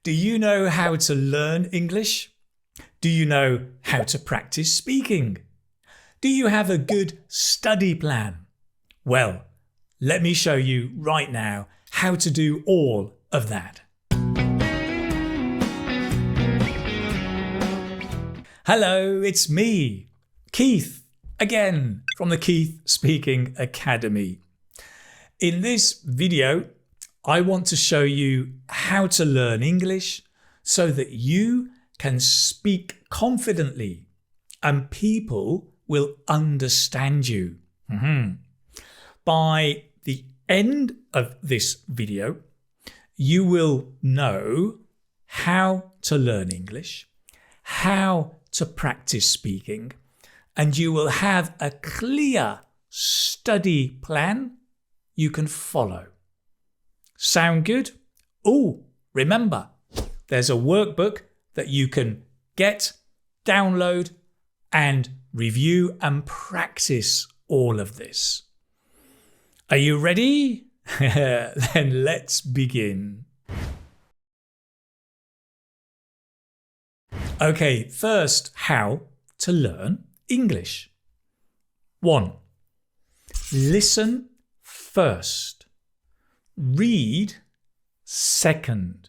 Do you know how to learn English? Do you know how to practice speaking? Do you have a good study plan? Well, let me show you right now how to do all of that. Hello, it's me, Keith, again from the Keith Speaking Academy. In this video, I want to show you how to learn English so that you can speak confidently and people will understand you. By the end of this video, you will know how to learn English, how to practice speaking, and you will have a clear study plan you can follow. Sound good? Oh, remember, there's a workbook that you can get, download, and review and practice all of this. Are you ready? Then let's begin. Okay, first, how to learn English. 1. Listen first. Read second.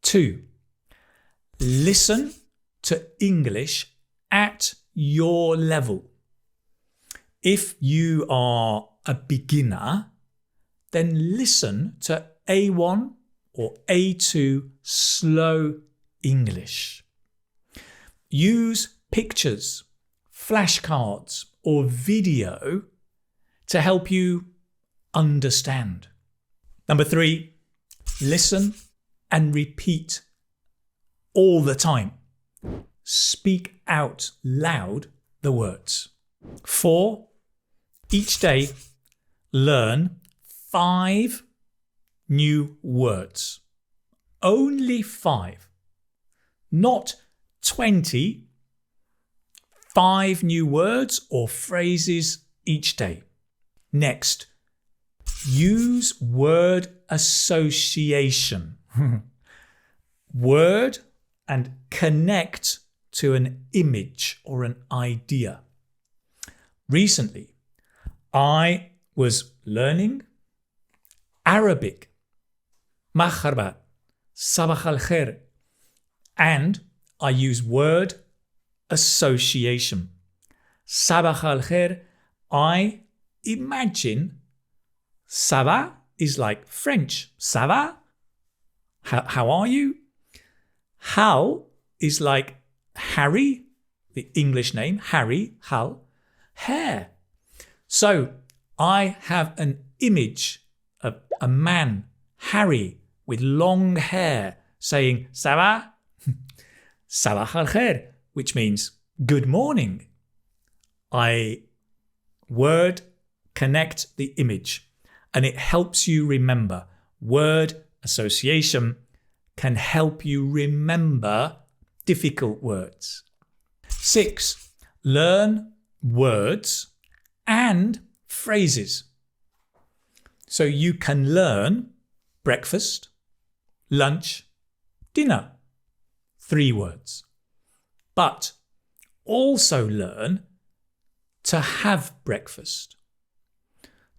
2. Listen to English at your level. If you are a beginner, then listen to A1 or A2 slow English. Use pictures, flashcards, or video to help you understand. 3, listen and repeat all the time. Speak out loud the words. 4, each day learn 5 new words. Only 5, not 20. 5 new words or phrases each day. Next, use word association. Word and connect to an image or an idea. Recently, I was learning Arabic, marhaba, sabah al khair, and I use word association. Sabah al khair, I imagine Sabah is like French. Sabah? How are you? Hal is like Harry, the English name, Harry, Hal, hair. So I have an image of a man, Harry, with long hair saying Sabah, Sabah al khair, which means good morning. I word connect the image and it helps you remember. Word association can help you remember difficult words. 6, learn words and phrases. So you can learn breakfast, lunch, dinner, 3 words. But also learn to have breakfast,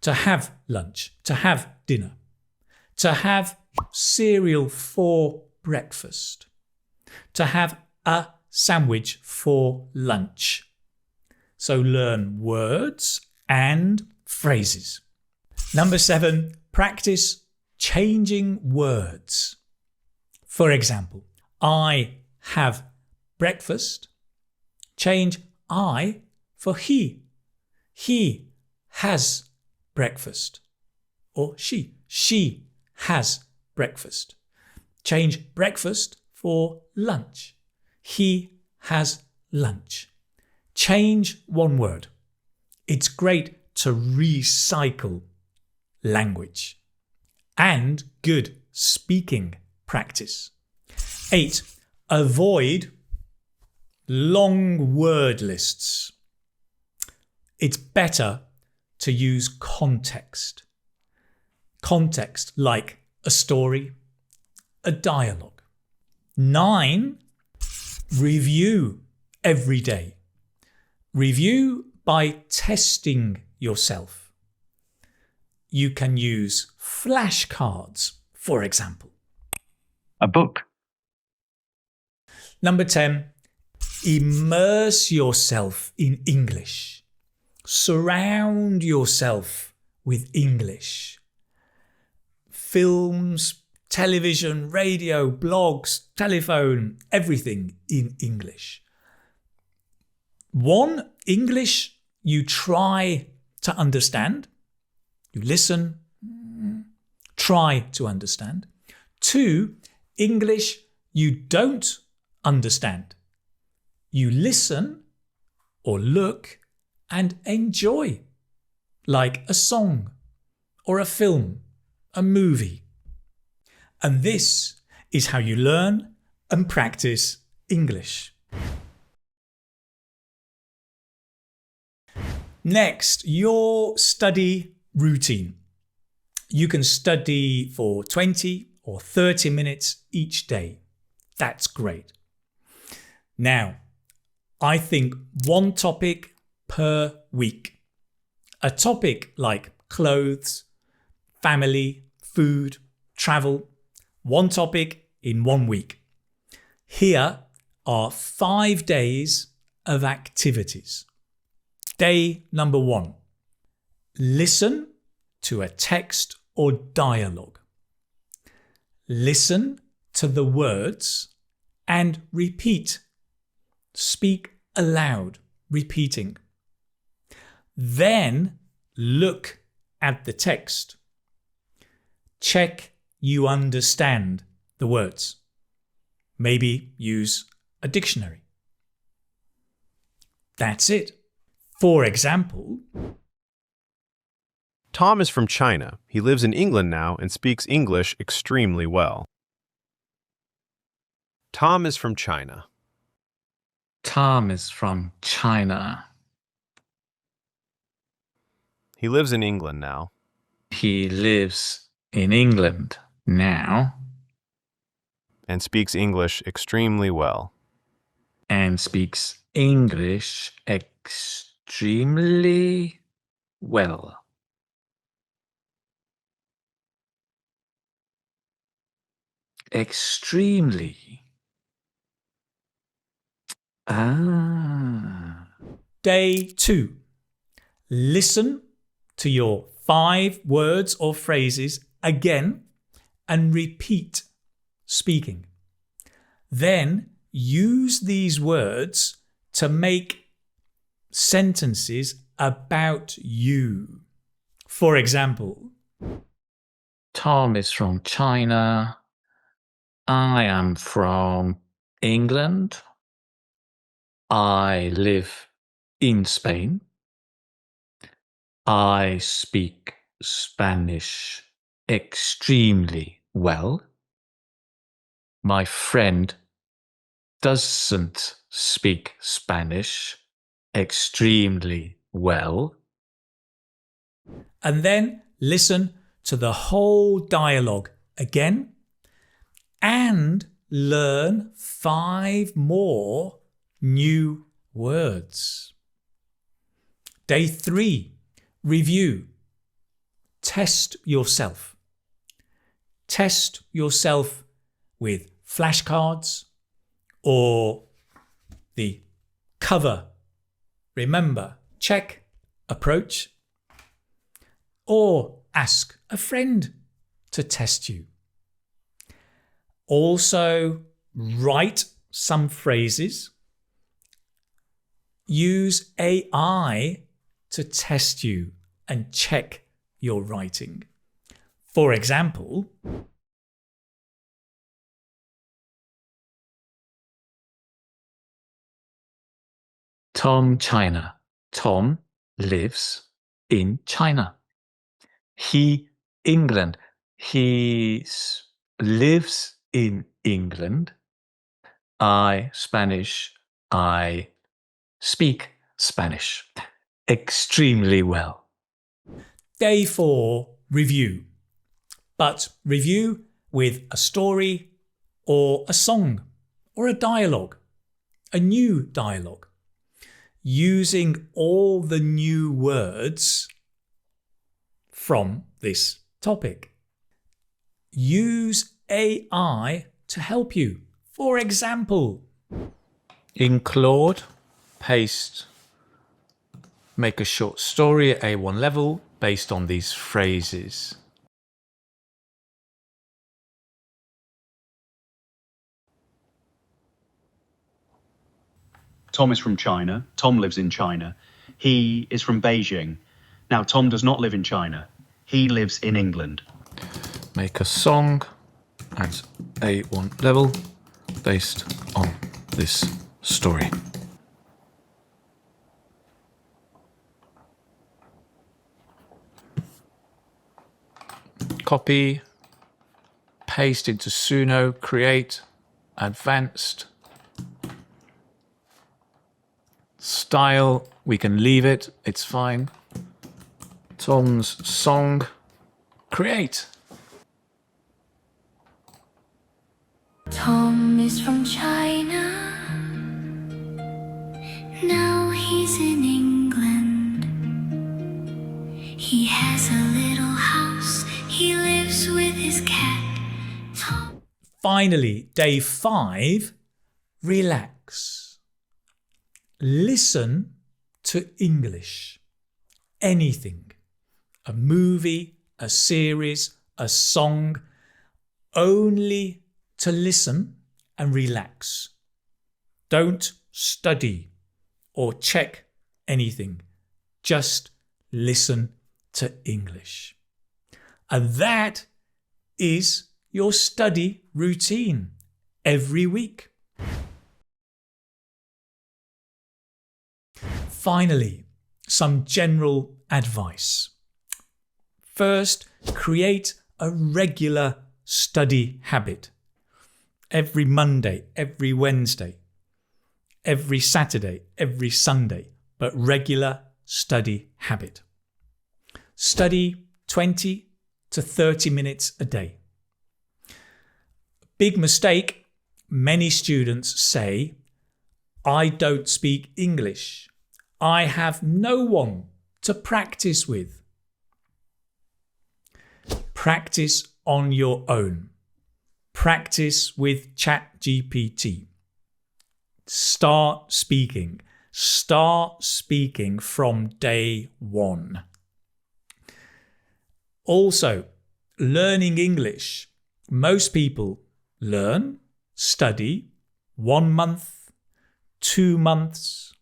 to have lunch, to have dinner, to have cereal for breakfast, to have a sandwich for lunch. So learn words and phrases. 7, practice changing words. For example, I have breakfast. Change I for he. He has breakfast. Or she has breakfast. Change breakfast for lunch. He has lunch. Change one word. It's great to recycle language. And good speaking practice. 8, avoid long word lists. It's better to use context. Context like a story, a dialogue. 9, review every day. Review by testing yourself. You can use flashcards, for example. A book. Number 10, immerse yourself in English. Surround yourself with English. Films, television, radio, blogs, telephone, everything in English. 1, English you try to understand. You listen, try to understand. 2, English you don't understand. You listen or look and enjoy, like a song or a film, a movie. And this is how you learn and practice English. Next, your study routine. You can study for 20 or 30 minutes each day. That's great. Now, I think 1 topic per week. A topic like clothes, family, food, travel. 1 topic in 1 week. Here are 5 days of activities. Day number 1. Listen to a text or dialogue. Listen to the words and repeat. Speak aloud, repeating. Then look at the text. Check you understand the words. Maybe use a dictionary. That's it. For example, Tom is from China. He lives in England now and speaks English extremely well. Tom is from China. Tom is from China. He lives in England now. He lives in England now And speaks English extremely well. and speaks English extremely well. Extremely. Ah. day 2. Listen to your 5 words or phrases again and repeat speaking. Then use these words to make sentences about you. For example, Tom is from China. I am from England. I live in Spain. I speak Spanish extremely well. My friend doesn't speak Spanish extremely well. and then listen to the whole dialogue again and learn 5 more new words. Day 3, review. Test yourself. Test yourself with flashcards or the cover, remember, check approach, or ask a friend to test you. Also, write some phrases. Use AI to test you and check your writing. For example, Tom China. Tom lives in China. He England. He lives in England. I Spanish. I speak Spanish extremely well. day 4, review. But review with a story or a song or a dialogue, a new dialogue, using all the new words from this topic. Use AI to help you. For example, in Claude, paste, make a short story at A1 level based on these phrases. Tom is from China. Tom lives in China. He is from Beijing. Now, Tom does not live in China. He lives in England. Make a song at A1 level based on this story. Copy, paste into Suno, create, advanced. Style, we can leave it, it's fine. Tom's song, create. Tom is from China. Now he's in England. He has a little house. He lives with his cat. Tom. finally, day 5, relax. Listen to English. Anything. A movie, a series, a song. Only to listen and relax. Don't study or check anything. Just listen to English. And that is your study routine every week. Finally, some general advice. First, create a regular study habit. Every Monday, every Wednesday, every Saturday, every Sunday, but regular study habit. Study 20 to 30 minutes a day. Big mistake, many students say, I don't speak English. I have no one to practice with. Practice on your own. Practice with ChatGPT. Start speaking. Start speaking from day 1. Also, learning English. Most people learn, study 1 month, 2 months,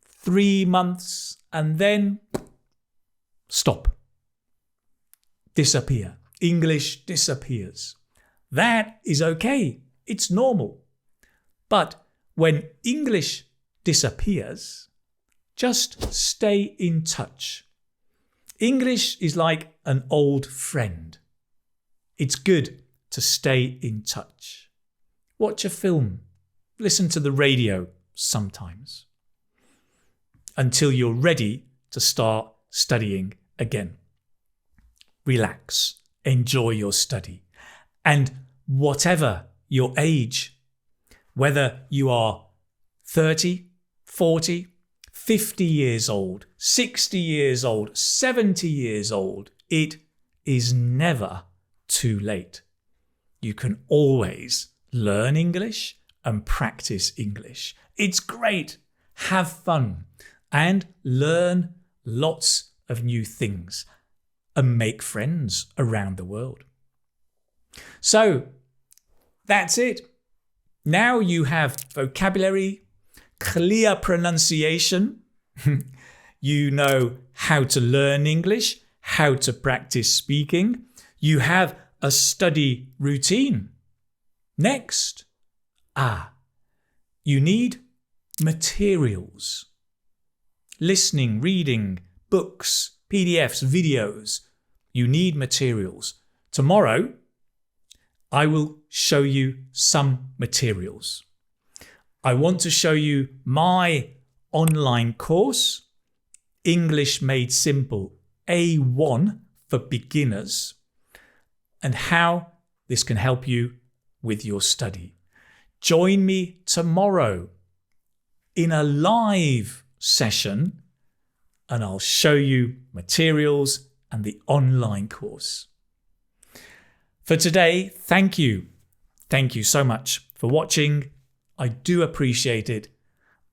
3 months, and then stop. Disappear. English disappears. That is okay. It's normal. But when English disappears, just stay in touch. English is like an old friend. It's good to stay in touch. Watch a film. Listen to the radio sometimes. Until you're ready to start studying again. Relax. Enjoy your study. And whatever your age, whether you are 30, 40, 50 years old, 60 years old, 70 years old, it is never too late. You can always learn English and practice English. It's great. Have fun and learn lots of new things and make friends around the world. So that's it. Now you have vocabulary, clear pronunciation. You know how to learn English, how to practice speaking. You have a study routine. Next, you need materials. Listening, reading, books, PDFs, videos. You need materials. Tomorrow, I will show you some materials. I want to show you my online course, English Made Simple A1 for beginners, and how this can help you with your study. Join me tomorrow in a live session and I'll show you materials and the online course. For today, thank you. Thank you so much for watching. I do appreciate it.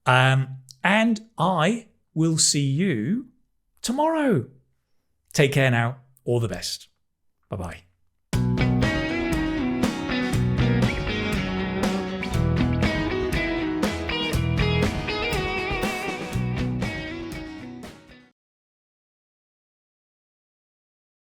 And I will see you tomorrow. Take care now. All the best. Bye-bye.